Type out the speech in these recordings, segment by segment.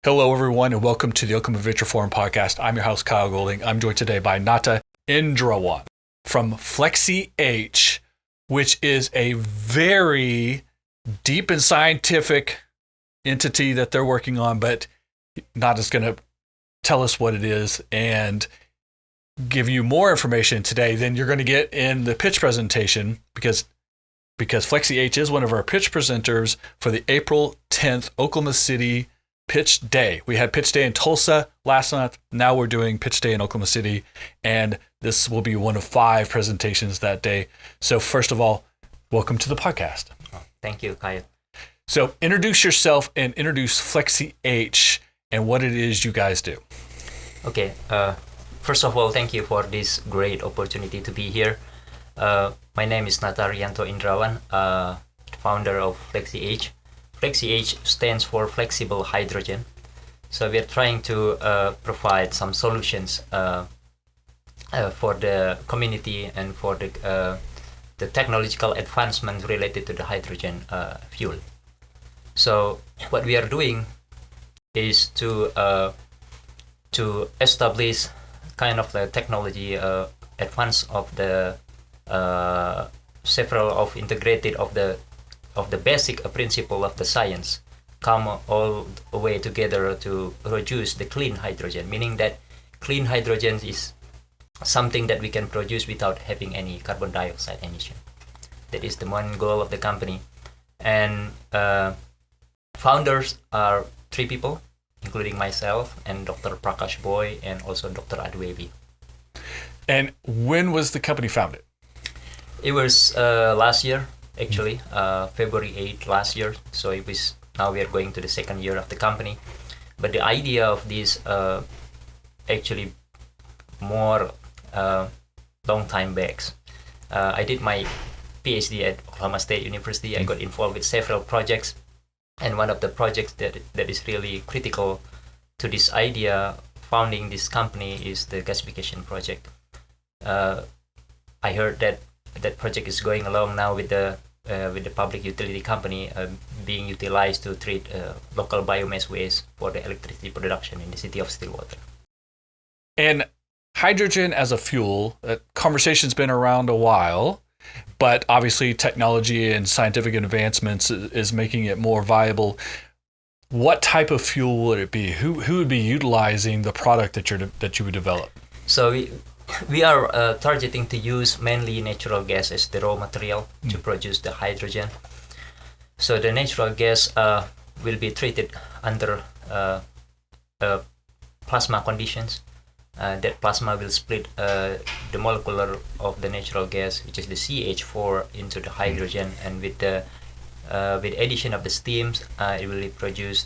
Hello, everyone, and welcome to the Ultimate Venture Forum podcast. I'm your host, Kyle Golding. I'm joined today by Natarianto Indrawan from FlexiH, which is a very deep and scientific entity that they're working on, but Nata's going to tell us what it is and give you more information today than you're going to get in the pitch presentation because FlexiH is one of our pitch presenters for the April 10th Oklahoma City Pitch Day. We had Pitch Day in Tulsa last month. Now we're doing Pitch Day in Oklahoma City, and this will be one of 5 presentations that day. So first of all, welcome to the podcast. Oh, thank you, Kyle. So introduce yourself and introduce FlexiH and what it is you guys do. Okay. First of all, thank you for this great opportunity to be here. My name is Natarianto Indrawan, founder of FlexiH. FlexiH stands for flexible hydrogen. So we are trying to provide some solutions for the community and for the technological advancement related to the hydrogen fuel. So what we are doing is to establish kind of the technology advance of the several of integrated of the basic principle of the science come all the way together to produce the clean hydrogen, meaning that clean hydrogen is something that we can produce without having any carbon dioxide emission. That is the main goal of the company. And founders are 3 people, including myself and Dr. Prakash Boy and also Dr. Adwebi. And when was the company founded? It was last year. Actually, February 8th last year. So it was, now we are going to the 2nd year of the company. But the idea of this actually more long time back. I did my PhD at Oklahoma State University. I got involved with several projects. And one of the projects that is really critical to this idea founding this company is the gasification project. I heard that project is going along now with the public utility company being utilized to treat local biomass waste for the electricity production in the city of Stillwater. And hydrogen as a fuel, conversation's been around a while, but obviously technology and scientific advancements is making it more viable. What type of fuel would it be? Who would be utilizing the product that you would develop? So we are targeting to use mainly natural gas as the raw material to produce the hydrogen. So the natural gas will be treated under plasma conditions. That plasma will split the molecular of the natural gas, which is the CH4, into the hydrogen, and with addition of the steams, it will produce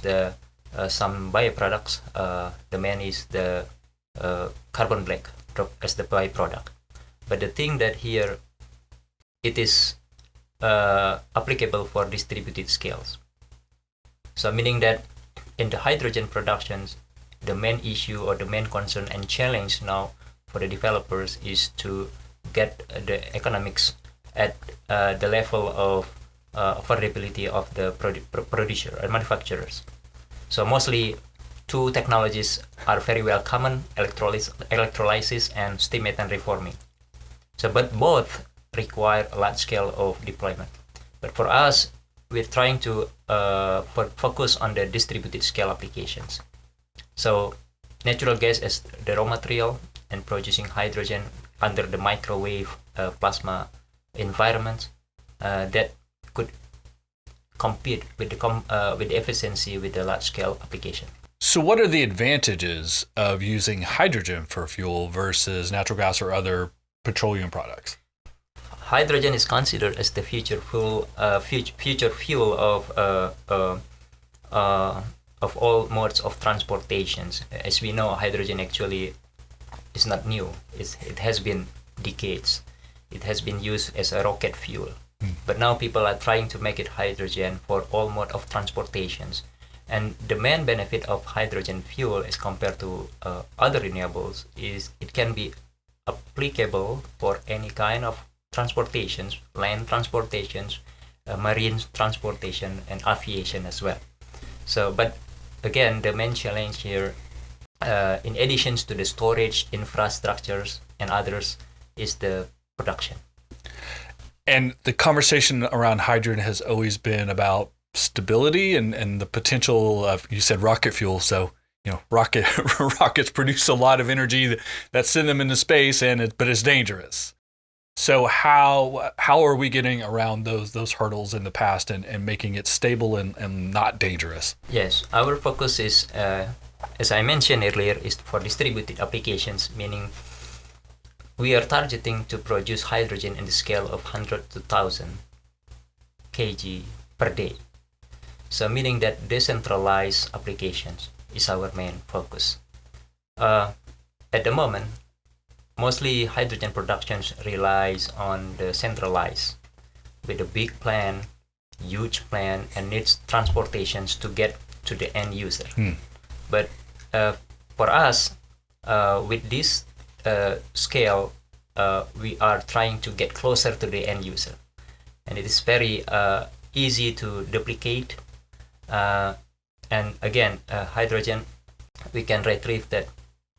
some bioproducts. The main is the carbon black as the byproduct. But the thing that here it is applicable for distributed scales. So meaning that in the hydrogen productions, the main issue or the main concern and challenge now for the developers is to get the economics at the level of affordability of the producer and manufacturers. So mostly 2 technologies are very well common, electrolysis and steam methane reforming. So, but both require a large scale of deployment. But for us, we're trying to focus on the distributed scale applications. So natural gas as the raw material and producing hydrogen under the microwave plasma environment that could compete with the efficiency with the large scale application. So what are the advantages of using hydrogen for fuel versus natural gas or other petroleum products? Hydrogen is considered as the future fuel of all modes of transportations. As we know, hydrogen actually is not new. It has been decades. It has been used as a rocket fuel. But now people are trying to make it hydrogen for all mode of transportations. And the main benefit of hydrogen fuel as compared to other renewables is it can be applicable for any kind of transportations, land transportations, marine transportation, and aviation as well. So, but again, the main challenge here, in addition to the storage infrastructures and others, is the production. And the conversation around hydrogen has always been about stability and the potential of, you said rocket fuel. So, rockets produce a lot of energy that send them into space, but it's dangerous. So how are we getting around those hurdles in the past and making it stable and not dangerous? Yes, our focus is, as I mentioned earlier, is for distributed applications, meaning we are targeting to produce hydrogen in the scale of 100 to 1,000 kg per day. So meaning that decentralized applications is our main focus. At the moment, mostly hydrogen production relies on the centralized, with a big plant, huge plant, and needs transportations to get to the end user. But for us, with this scale, we are trying to get closer to the end user, and it is very easy to duplicate. And again, hydrogen, we can retrieve that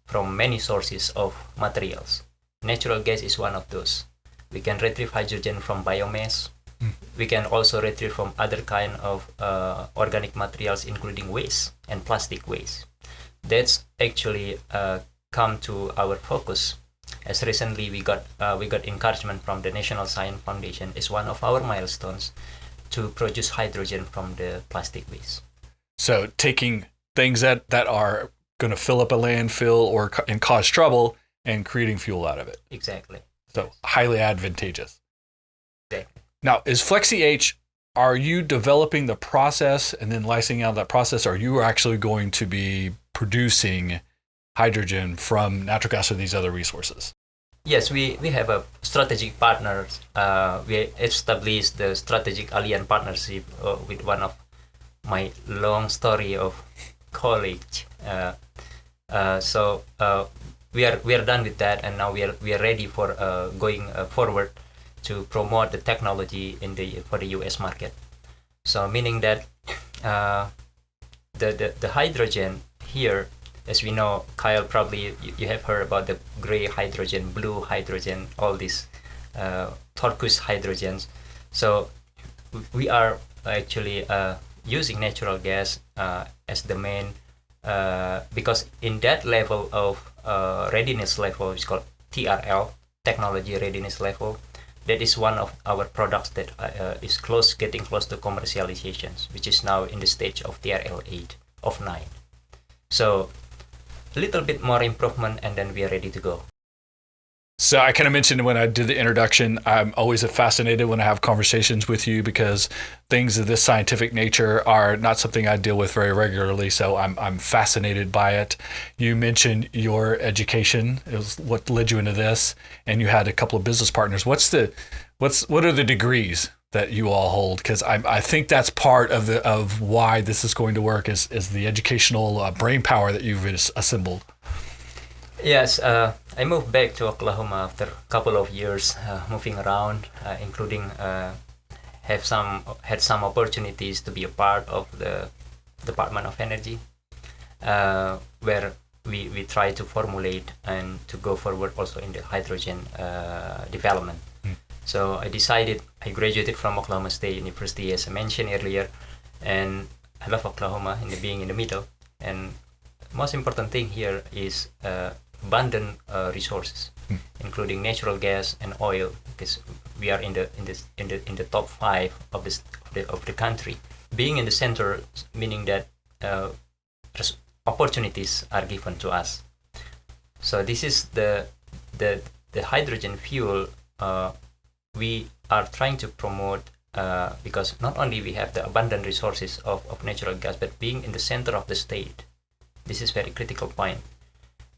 from many sources of materials. Natural gas is one of those. We can retrieve hydrogen from biomass. We can also retrieve from other kind of organic materials, including waste and plastic waste. That's actually come to our focus. As recently we got encouragement from the National Science Foundation as one of our milestones to produce hydrogen from the plastic waste. So taking things that are going to fill up a landfill and cause trouble and creating fuel out of it. Exactly. So highly advantageous. Exactly. Now, is FlexiH, are you developing the process and then licensing out that process? Or are you actually going to be producing hydrogen from natural gas or these other resources? Yes, we have a strategic partners. We established the strategic alliance partnership with one of my long story of college. So we are done with that, and now we are ready for going forward to promote the technology for the US market. So meaning that the hydrogen here, as we know, Kyle, probably you have heard about the gray hydrogen, blue hydrogen, all these turquoise hydrogens. So we are actually using natural gas as the main, because in that level of readiness level, it's called TRL, technology readiness level. That is one of our products that is getting close to commercializations, which is now in the stage of TRL 8 of 9. So a little bit more improvement, and then we are ready to go. So I kind of mentioned when I did the introduction, I'm always fascinated when I have conversations with you because things of this scientific nature are not something I deal with very regularly. So I'm fascinated by it. You mentioned your education is what led you into this, and you had a couple of business partners. What are the degrees that you all hold? Because I think that's part of why this is going to work is the educational brain power that you've assembled. Yes, I moved back to Oklahoma after a couple of years moving around, including had some opportunities to be a part of the Department of Energy, where we try to formulate and to go forward also in the hydrogen development. So I graduated from Oklahoma State University, as I mentioned earlier, and I love Oklahoma being in the middle. And most important thing here is abundant resources, including natural gas and oil, because we are in the top 5 of the country. Being in the center, meaning that opportunities are given to us. So this is the hydrogen fuel we are trying to promote, because not only we have the abundant resources of natural gas, but being in the center of the state, this is very critical point.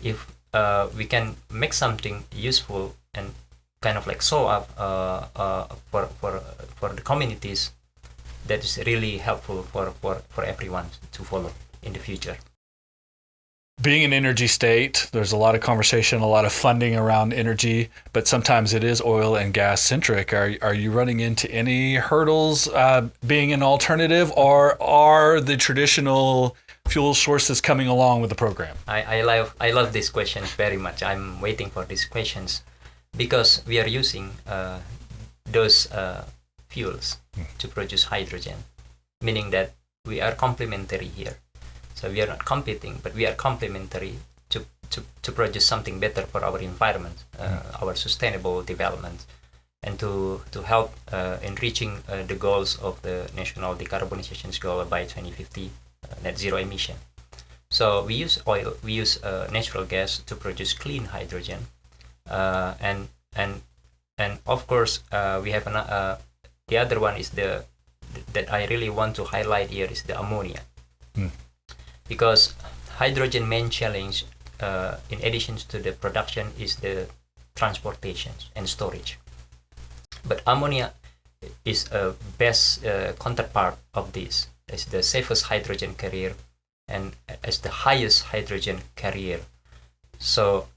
If we can make something useful and kind of like show up for the communities, that is really helpful for everyone to follow in the future. Being an energy state, there's a lot of conversation, a lot of funding around energy, but sometimes it is oil and gas centric. Are you running into any hurdles being an alternative, or are the traditional fuel sources coming along with the program? I love these questions very much. I'm waiting for these questions because we are using those fuels to produce hydrogen, meaning that we are complementary here. So we are not competing, but we are complementary to produce something better for our environment, our sustainable development, and to help in reaching the goals of the national decarbonization goal by 2050, net zero emission. So we use oil, we use natural gas to produce clean hydrogen, and of course we have the other one is that I really want to highlight here is the ammonia, because hydrogen main challenge in addition to the production is the transportation and storage. But ammonia is a best counterpart of this. It's the safest hydrogen carrier and as the highest hydrogen carrier. So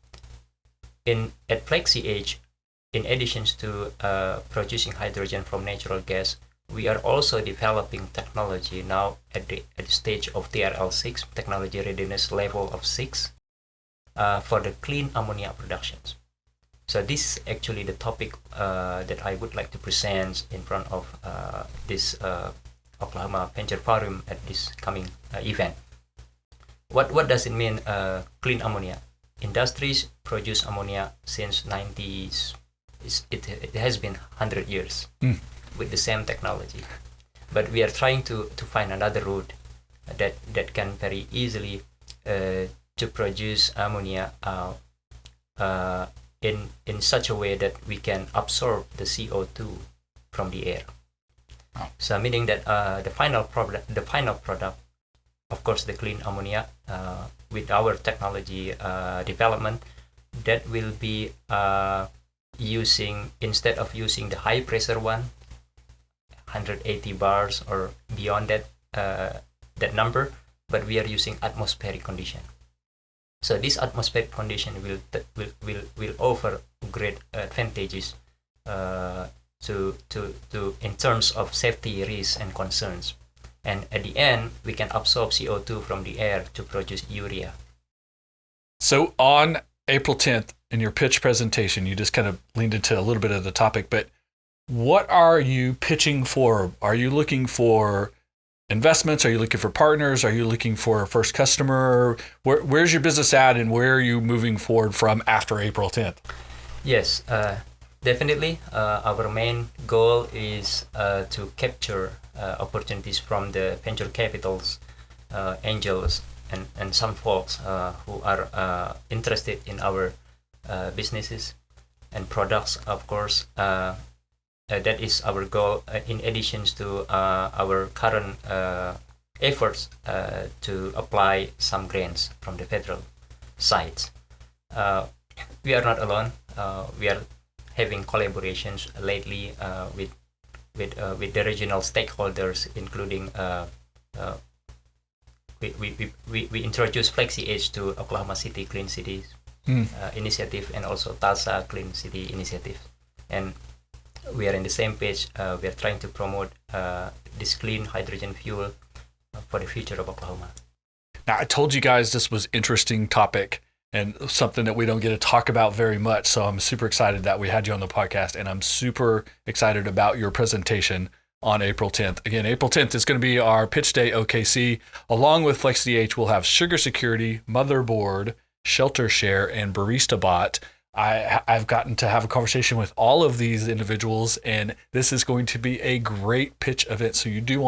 at FlexiH, in addition to producing hydrogen from natural gas, we are also developing technology now at the stage of TRL6, technology readiness level of 6, for the clean ammonia productions. So this is actually the topic that I would like to present in front of this Oklahoma Venture Forum at this coming event. What does it mean, clean ammonia? Industries produce ammonia since 90s. It has been 100 years with the same technology. But we are trying to find another route that can very easily to produce ammonia in such a way that we can absorb the CO2 from the air. Oh. So meaning that the final product, of course, the clean ammonia with our technology development, that will be using, instead of using the high pressure one, 180 bars or beyond that number, but we are using atmospheric condition. So this atmospheric condition will offer great advantages to in terms of safety risks and concerns. And at the end, we can absorb CO2 from the air to produce urea. So on April 10th, in your pitch presentation, you just kind of leaned into a little bit of the topic, but what are you pitching for? Are you looking for investments? Are you looking for partners? Are you looking for a first customer? Where's your business at, and where are you moving forward from after April 10th? Yes, definitely. Our main goal is to capture opportunities from the venture capitals, angels, and some folks who are interested in our businesses and products, of course. That is our goal, in addition to our current efforts to apply some grants from the federal sides. We are not alone. We are having collaborations lately with the regional stakeholders, including we introduced FlexiH to Oklahoma City Clean Cities Initiative and also Tulsa Clean City Initiative, and we are in the same page. We are trying to promote this clean hydrogen fuel for the future of Oklahoma. Now, I told you guys this was interesting topic and something that we don't get to talk about very much. So I'm super excited that we had you on the podcast, and I'm super excited about your presentation on April 10th. Again, April 10th is going to be our Pitch Day OKC. Along with FlexiH, we'll have Sugar Security, Motherboard, Shelter Share, and Barista Bot. I've gotten to have a conversation with all of these individuals, and this is going to be a great pitch event. So you do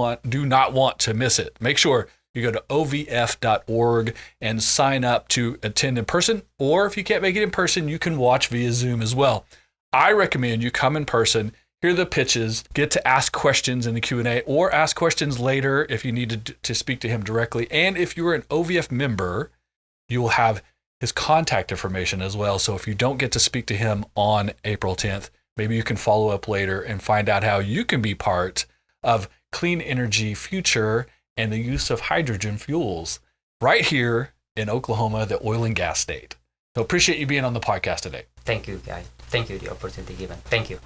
not want to miss it. Make sure you go to ovf.org and sign up to attend in person, or if you can't make it in person, you can watch via Zoom as well. I recommend you come in person, hear the pitches, get to ask questions in the Q&A, or ask questions later if you need to speak to him directly. And if you're an OVF member, you will have his contact information as well. So if you don't get to speak to him on April 10th, maybe you can follow up later and find out how you can be part of clean energy future and the use of hydrogen fuels right here in Oklahoma, the oil and gas state. So appreciate you being on the podcast today. Thank you, guys. Thank you for the opportunity given. Thank you.